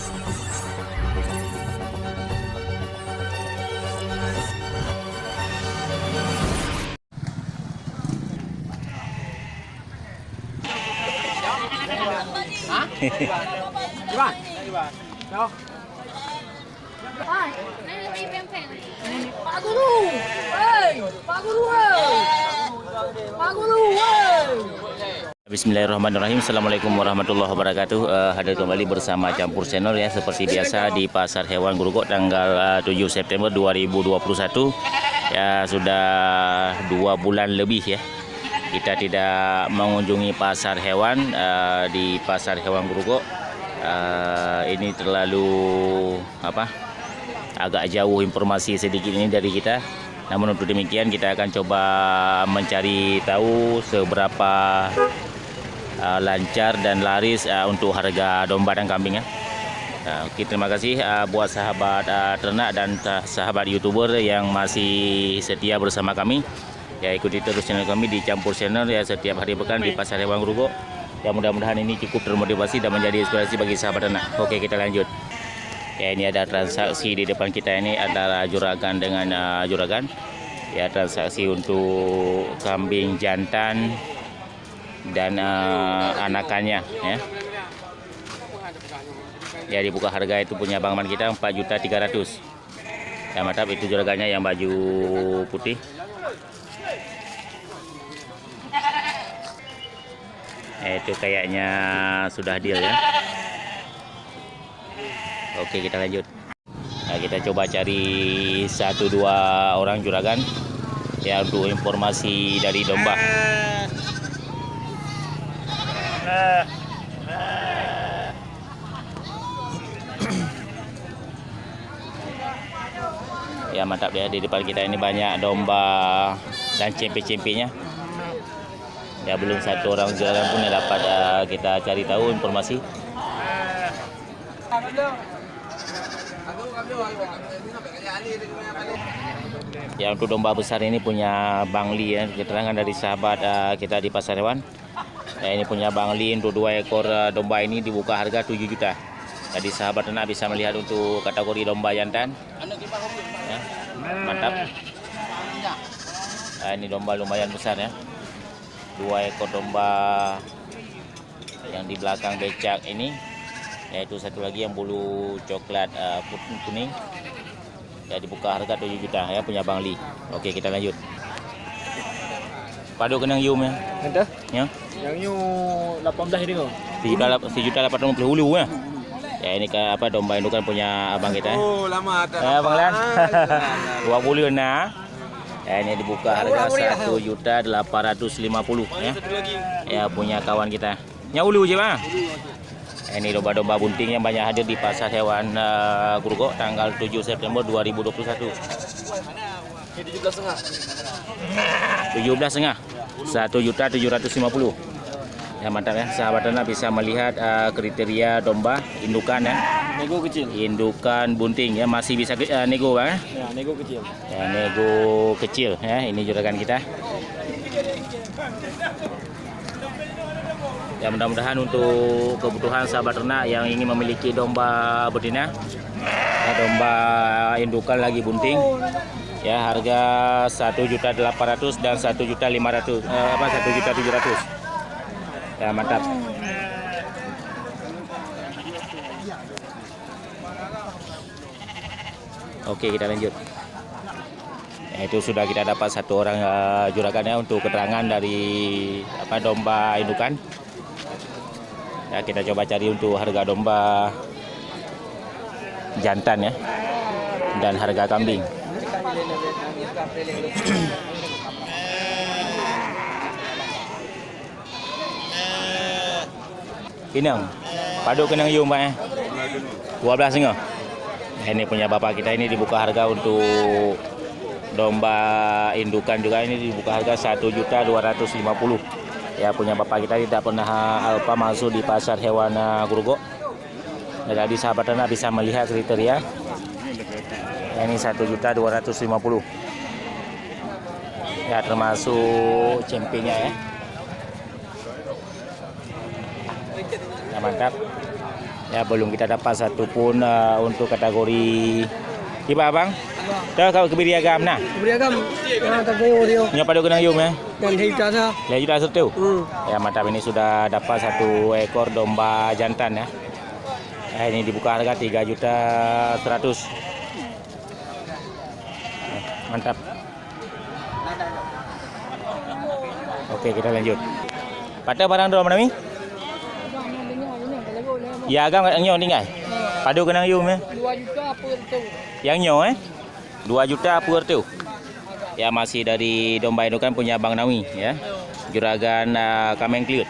Hả? Đi ba. Đâu? Pak Guru, hey, Pak Guru, hey, Pak Guru, hey. Bismillahirrahmanirrahim. Assalamualaikum warahmatullahi wabarakatuh. Hadir kembali bersama Campur Channel ya, seperti biasa di Pasar Hewan Grogol tanggal 7 September 2021. Ya, sudah 2 bulan lebih ya kita tidak mengunjungi pasar hewan di Pasar Hewan Grogol. Ini terlalu agak jauh informasi sedikit ini dari kita. Namun untuk demikian kita akan coba mencari tahu seberapa lancar dan laris untuk harga domba dan kambing ya. Oke, terima kasih buat sahabat ternak dan sahabat YouTuber yang masih setia bersama kami. Ya, ikuti terus channel kami di Campur Channel ya, setiap hari pekan di Pasar Hewan Grogol. Ya, mudah-mudahan ini cukup termotivasi dan menjadi inspirasi bagi sahabat ternak. Oke, kita lanjut. Ya, ini ada transaksi di depan kita ini antara juragan dengan juragan. Ya, transaksi untuk kambing jantan dan anakannya ya. Ya, dibuka harga itu punya Bang Man kita 4.300.000. Ya, mantap, itu juragannya yang baju putih. Itu kayaknya sudah deal ya. Oke, kita lanjut. Nah, kita coba cari 1-2 orang juragan ya untuk informasi dari domba. Ya, mantap ya, di depan kita ini banyak domba dan cempe-cempenya. Ya, belum satu orang juragan pun yang dapat kita cari tahu informasi. Ya, untuk domba besar ini punya Bang Li ya, keterangan dari sahabat kita di Pasar Hewan. Ya, ini punya Bang Li untuk 2 ekor domba ini dibuka harga 7 juta. Jadi sahabat ternak bisa melihat untuk kategori domba jantan. Ya, mantap. Nah, ini domba lumayan besar ya. 2 ekor domba yang di belakang becak ini, yaitu satu lagi yang bulu coklat putih kuning. Ya, dibuka harga 7 juta ya, punya Bang Li. Oke, kita lanjut. Padu kenang yum ya. Ada? Ya. Yang yu 18 ini kok. 7.850 hulu ya. Ya, ini domba indukan punya abang kita. Oh, lama Ya, Bang Lan. 2 bulan nah. Ya, ini dibuka harga 1.850.000 ya. Ya, punya kawan kita. Nyaulu je Bang. Ini domba-domba bunting yang banyak hadir di Pasar Hewan Grogol tanggal 7 September 2021. 17,5. 1.750.000. Ya, mantap ya, sahabat ternak bisa melihat kriteria domba indukan ya. Nego kecil. Indukan bunting ya, masih bisa nego Bang. Ya, nego kecil. Ya, nego kecil ya, ini juragan kita. Ya, mudah-mudahan untuk kebutuhan sahabat ternak yang ingin memiliki domba betina, domba indukan lagi bunting, ya harga 1.800.000 dan 1.500.000 1.700.000. Ya, mantap. Oke, kita lanjut. Ya, itu sudah kita dapat satu orang juragannya untuk keterangan dari domba indukan. Ya, kita coba cari untuk harga domba jantan ya, dan harga kambing. Kinang, padu kenang yum Pak ya? 12,5. Ini punya bapak kita, ini dibuka harga untuk domba indukan juga, ini dibuka harga 1.250.000. Ya, punya bapak kita tidak pernah alpa masuk di Pasar Hewan Grogol. Jadi sahabat ternak bisa melihat kriteria. Ini 1.250.000. Ya, termasuk cempenya ya. Ya, mantap. Ya, belum kita dapat satu pun untuk kategori Iba abang. Dah kau kebiri agam nah. Beragam. Tak tahu dia. Nya padu kenang yum ya. Dan hidup saya. Ya sudah sertu. Ya, mantap, ini sudah dapat satu ekor domba jantan ya. Ini dibuka harga 3.100.000. Mantap. Oke, kita lanjut. Pada barang dua mana ni? Ya, agam kat nyo tinggal. Padu kenang yum ya. 2 juta apa tu? Yang nyo 2 juta apa tu? Ya, masih dari domba indukan punya Abang Nawi ya. Juragan Kameng Kliut.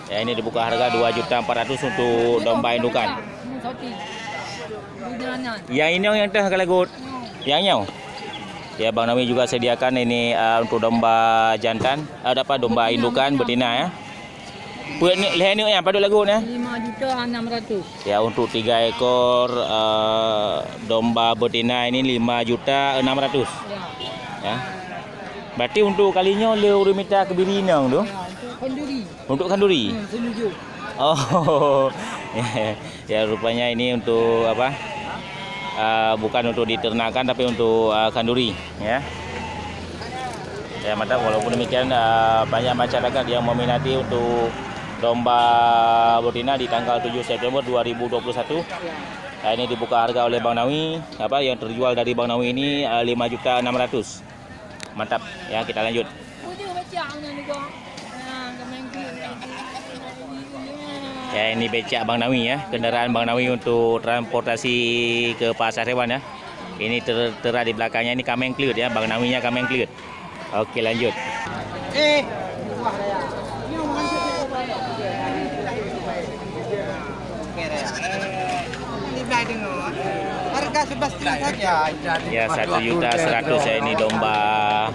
Ya, ini dibuka harga 2.400.000 untuk domba indukan. Yang ini yang teh kalagut. Yang nyo. Ya, Bang Nawi juga sediakan ini untuk domba jantan, dapat domba indukan betina ya. Puan ni leh ni yang padu lagu ni. 5.600.000. Ya, untuk 3 ekor domba betina ini 5.600.000. Ya. Berarti untuk kalinya le urumita kebiri nang tu. Kenduri. Untuk kanduri. Setuju. Oh. Ya, rupanya ini untuk apa? Bukan untuk diternakan tapi untuk kanduri ya. Ya, mantap. Walaupun demikian banyak masyarakat yang meminati untuk domba betina di tanggal 7 September 2021. Nah, ini dibuka harga oleh Bang Nawi. Apa yang terjual dari Bang Nawi ini 5.600.000. Mantap. Ya, kita lanjut. Ya, ini becak Bang Nawi ya. Kendaraan Bang Nawi untuk transportasi ke pasar hewan ya. Ini tertera di belakangnya ini Kameng Kliut ya. Bang Nawinya Kameng Kliut. Oke, lanjut. Harga 11 saja. Ya, 1.100.000 ya, ini domba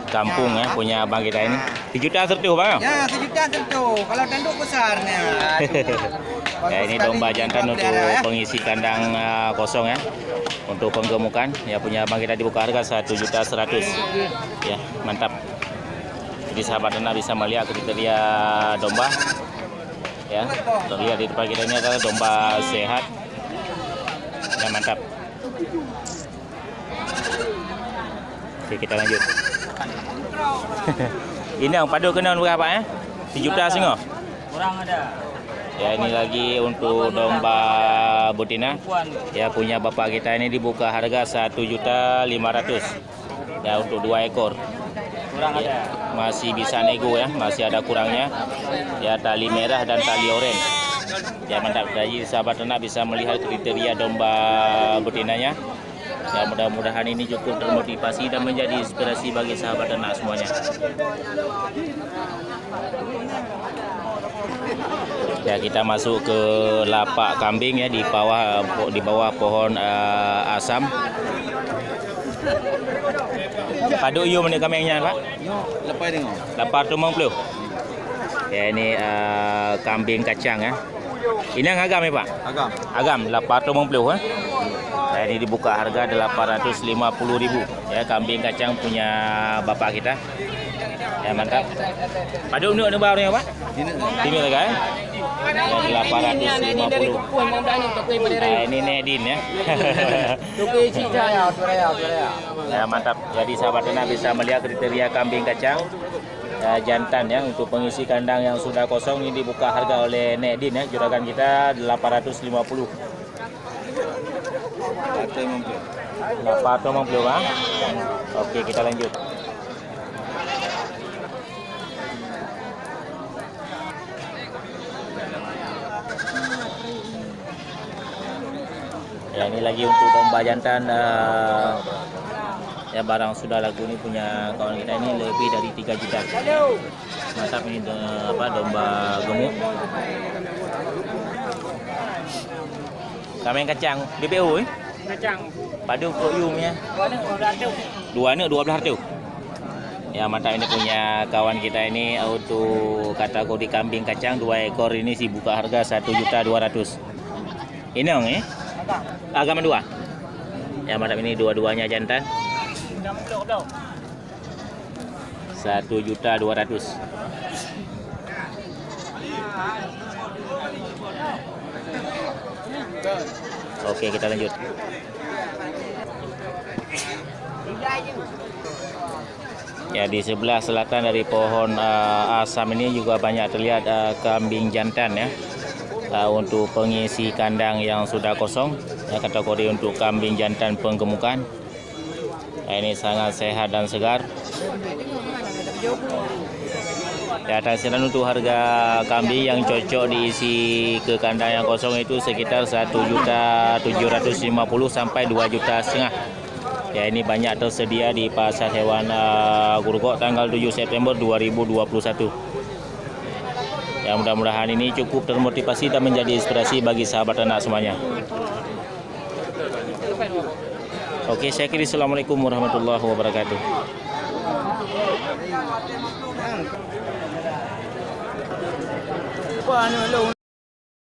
kampung ya, punya abang kita ini. 1 juta sertu bang. Ya, 1 juta tentu. Kalau tanduk besarnya. Ya, ini domba jantan untuk pengisi kandang kosong ya. Untuk penggemukan ya, punya abang kita dibuka harga 1.100.000. Ya, mantap. Jadi sahabat ternak bisa melihat kriteria domba. Ya, terlihat di depan kita ini adalah domba sehat. Ya, mantap. Oke, kita lanjut. Ini yang padu kena berapa ya? 1 juta setengah. Kurang ada. Ya, ini lagi untuk domba betina. Ya, punya bapak kita ini dibuka harga 1.500.000. Ya, untuk 2 ekor. Kurang ada. Masih bisa nego ya, masih ada kurangnya. Ya, tali merah dan tali oranye. Ya, mantap. Jadi sahabat ternak bisa melihat kriteria domba betinanya. Ya, mudah-mudahan ini cukup termotivasi dan menjadi inspirasi bagi sahabat ternak semuanya. Ya, kita masuk ke lapak kambing ya, di bawah pohon asam. Padu iyo mana kambingnya Pak? Lepas tengok. 850. Ya, ini kambing kacang ya. Ini yang agam ya Pak? Agam. Agam 850 ya. Nah, ini dibuka harga 850.000 ya, kambing kacang punya bapak kita. Ya, mantap. Padu nu baru ya Pak? Ini lagi ya. Ya, 850. Nah, ini Nedin ya. Ya, mantap. Jadi sahabat ternak bisa melihat kriteria kambing kacang jantan ya, untuk pengisi kandang yang sudah kosong. Ini dibuka harga oleh Nedin ya, juragan kita 850. 850 Bang. Oke, kita lanjut. Ya, ini lagi untuk domba jantan. Ya, barang sudah lagu ini punya kawan kita ini lebih dari 3 juta. Mantap, ini domba gemuk. Kambing kacang BPO Kacang. Padu proyumnya. 12 tu. Ya, mantap, ini punya kawan kita ini untuk kategori kambing kacang 2 ekor ini sih buka harga 1.200.000. Ini dong ya. Agama 2. Ya, mantap, ini dua-duanya jantan. 1.200.000. Oke, kita lanjut. Ya, di sebelah selatan dari pohon asam ini juga banyak terlihat kambing jantan ya. Untuk pengisi kandang yang sudah kosong, ya, kategori untuk kambing jantan penggemukan. Ini sangat sehat dan segar. Ya, dan untuk harga kambing yang cocok diisi ke kandang yang kosong itu sekitar 1.750.000 sampai 2,5 juta. Ya, ini banyak tersedia di Pasar Hewan Grogol tanggal 7 September 2021. Ya, mudah-mudahan ini cukup termotivasi dan menjadi inspirasi bagi sahabat ternak semuanya. Oke, saya kira Assalamualaikum warahmatullahi wabarakatuh. Wah,